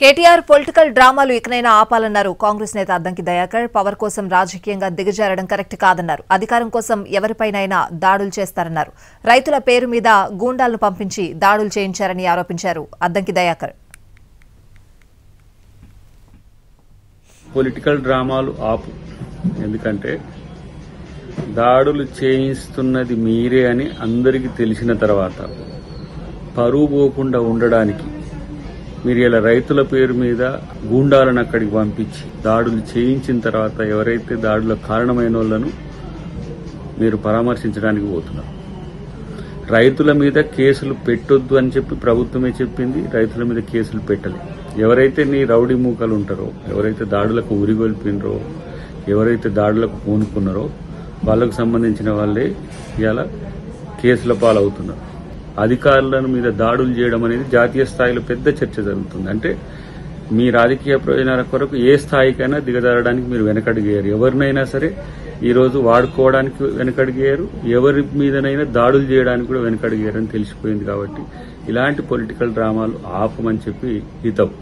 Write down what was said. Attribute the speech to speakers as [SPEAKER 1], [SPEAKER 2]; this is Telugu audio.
[SPEAKER 1] కేటీఆర్ పొలిటికల్ డ్రామాలు ఇకనైనా ఆపాలన్నారు కాంగ్రెస్ నేత అద్దంకి దయాకర్. పవర్ కోసం రాజకీయంగా దిగజారడం కరెక్ట్ కాదన్నారు. అధికారం కోసం ఎవరిపైనైనా దాడులు చేస్తారన్నారు. రైతుల పేరు మీద గూండాలను పంపించి దాడులు చేయించారని ఆరోపించారు అద్దంకి దయాకర్.
[SPEAKER 2] పొలిటికల్ డ్రామాలు ఆపు, ఎందుకంటే దాడులు చేయిస్తున్నది మీరే అని అందరికీ తెలిసిన తర్వాత పరువు పోకుండా ఉండడానికి మీరు ఇలా రైతుల పేరు మీద గూండాలను అక్కడికి పంపించి దాడులు చేయించిన తర్వాత ఎవరైతే దాడులకు కారణమైన వాళ్ళను మీరు పరామర్శించడానికి పోతున్నారు. రైతుల మీద కేసులు పెట్టొద్దు అని చెప్పి ప్రభుత్వమే చెప్పింది. రైతుల మీద కేసులు పెట్టలేదు. ఎవరైతే నీ రౌడీ మూకలు ఉంటారో, ఎవరైతే దాడులకు ఉరిగొల్పినరో, ఎవరైతే దాడులకు పూనుకున్నారో వాళ్లకు సంబంధించిన వాళ్ళే ఇలా కేసుల పాలవుతున్నారు. అధికారుల మీద దాడులు చేయడం అనేది జాతీయ స్థాయిలో పెద్ద చర్చ జరుగుతుంది. అంటే మీ రాజకీయ ప్రయోజనాల కొరకు ఏ స్థాయికైనా దిగజారడానికి మీరు వెనకడిగేయారు. ఎవరినైనా సరే ఈరోజు వాడుకోవడానికి వెనకడిగేయారు, ఎవరి మీదనైనా దాడులు చేయడానికి కూడా వెనకడిగేయారని తెలిసిపోయింది. కాబట్టి ఇలాంటి పొలిటికల్ డ్రామాలు ఆపమని చెప్పి హితవు.